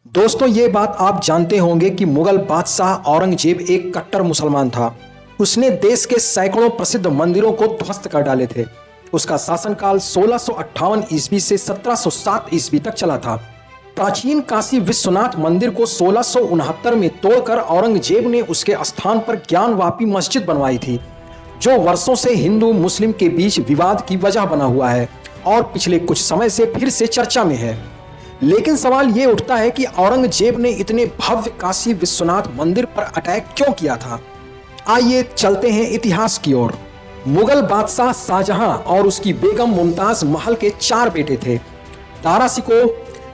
दोस्तों, ये बात आप जानते होंगे कि मुगल बादशाह औरंगजेब एक कट्टर मुसलमान था। उसने देश के सैकड़ों प्रसिद्ध मंदिरों को ध्वस्त कर डाले थे। उसका शासनकाल 1658 ईस्वी से 1707 ईस्वी तक चला था। प्राचीन काशी विश्वनाथ मंदिर को 1669 में तोड़कर औरंगजेब ने उसके स्थान पर ज्ञानवापी मस्जिद बनवाई थी, जो वर्षों से हिंदू मुस्लिम के बीच विवाद की वजह बना हुआ है और पिछले कुछ समय से फिर से चर्चा में है। लेकिन सवाल ये उठता है कि औरंगजेब ने इतने भव्य काशी विश्वनाथ मंदिर पर अटैक क्यों किया था। आइए चलते हैं इतिहास की ओर। मुगल बादशाह शाहजहां और उसकी बेगम मुमताज महल के 4 बेटे थे: दारा शिकोह,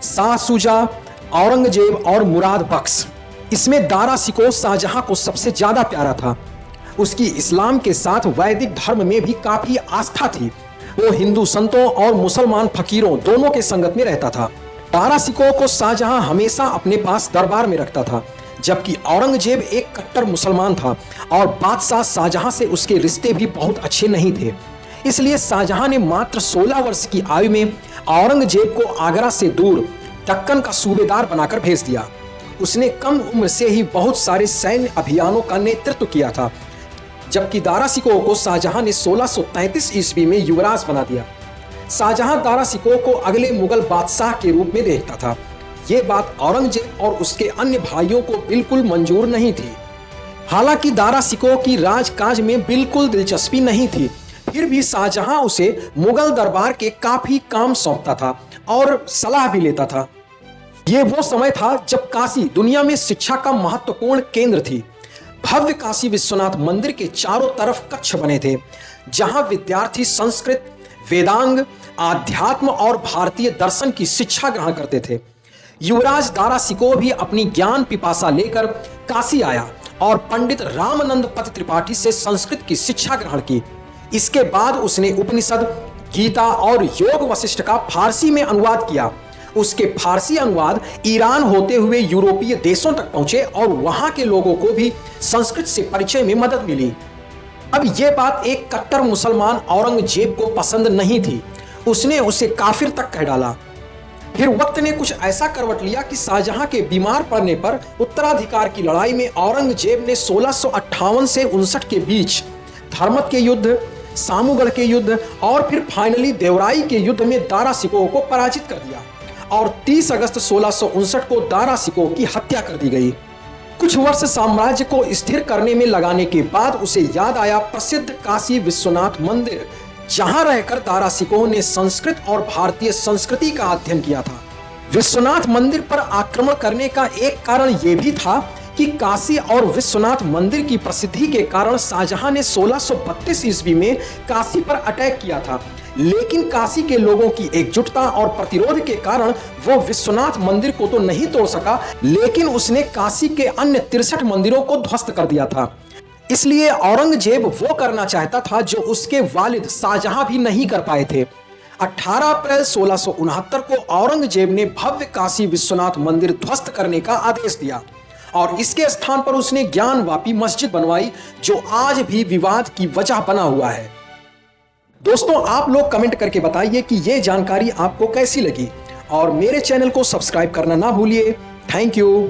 शाह शुजा, औरंगजेब और मुराद बख्श। इसमें दारा शिकोह शाहजहां को सबसे ज्यादा प्यारा था। उसकी इस्लाम के साथ वैदिक धर्म में भी काफी आस्था थी। वो हिंदू संतों और मुसलमान फकीरों दोनों के संगत में रहता था। दारा शिकोह को शाहजहां हमेशा अपने पास दरबार में रखता था, जबकि औरंगजेब एक कट्टर मुसलमान था और बादशाह शाहजहां से उसके रिश्ते भी बहुत अच्छे नहीं थे। इसलिए शाहजहां ने मात्र 16 वर्ष की आयु में औरंगजेब को आगरा से दूर दक्कन का सूबेदार बनाकर भेज दिया। उसने कम उम्र से ही बहुत सारे सैन्य अभियानों का नेतृत्व किया था, जबकि दारा शिकोह को शाहजहां ने 1633 ईस्वी में युवराज बना दिया। शाहजहां दारा शिकोह को अगले मुगल बादशाह के रूप में देखता था। ये बात औरंगजेब और उसके अन्य भाइयों को बिल्कुल मंजूर नहीं थी। हालांकि दारा शिकोह की राजकाज में बिल्कुल दिलचस्पी नहीं थी, फिर भी शाहजहां उसे मुगल दरबार के काफी काम सौंपता था और सलाह भी लेता था। ये वो समय था जब काशी दुनिया में शिक्षा का महत्वपूर्ण केंद्र थी। भव्य काशी विश्वनाथ मंदिर के चारों तरफ कक्ष बने थे, जहां विद्यार्थी संस्कृत, वेदांग, आध्यात्म और भारतीय दर्शन की शिक्षा ग्रहण करते थे। युवराज दारा शिकोह भी अपनी ज्ञान पिपासा लेकर काशी आया और पंडित रामानंद पत त्रिपाठी से संस्कृत की शिक्षा ग्रहण की। इसके बाद उसने उपनिषद, गीता और योग वशिष्ठ का फारसी में अनुवाद किया। उसके फारसी अनुवाद ईरान होते हुए यूरोपीय देशों तक पहुंचे और वहां के लोगों को भी संस्कृत से परिचय में मदद मिली। अब यह बात एक कट्टर मुसलमान औरंगजेब को पसंद नहीं थी। उसने उसे काफिर तक कह डाला। फिर वक्त ने कुछ ऐसा करवट लिया कि शाहजहां के बीमार पड़ने पर उत्तराधिकार की लड़ाई में औरंगजेब ने 1658 से 59 के बीच धर्मत के युद्ध, सामूगढ़ के युद्ध और फिर फाइनली देवराई के युद्ध में दारा शिकोह को पराजित कर दिया और 30 अगस्त 1659 को दारा शिकोह की हत्या कर दी गई। कुछ वर्ष साम्राज्य को स्थिर करने में लगाने के बाद उसे याद आया प्रसिद्ध काशी विश्वनाथ मंदिर, जहां रहकर दारा शिकोह ने संस्कृत और भारतीय संस्कृति का अध्ययन किया था। विश्वनाथ मंदिर पर आक्रमण करने का एक कारण यह भी था कि काशी और विश्वनाथ मंदिर की प्रसिद्धि के कारण शाहजहां ने 1632 ईस्वी में काशी पर अटैक किया था। लेकिन काशी के लोगों की एकजुटता और प्रतिरोध के कारण वो विश्वनाथ मंदिर को तो नहीं तोड़ सका, लेकिन उसने काशी के अन्य 63 मंदिरों को ध्वस्त कर दिया था। इसलिए औरंगजेब वो करना चाहता था जो उसके वालिद शाहजहां भी नहीं कर पाए थे। 18 अप्रैल 1669 को औरंगजेब ने भव्य काशी विश्वनाथ मंदिर ध्वस्त करने का आदेश दिया और इसके स्थान पर उसने ज्ञानवापी मस्जिद बनवाई, जो आज भी विवाद की वजह बना हुआ है। दोस्तों, आप लोग कमेंट करके बताइए कि ये जानकारी आपको कैसी लगी और मेरे चैनल को सब्सक्राइब करना ना भूलिए। Thank you.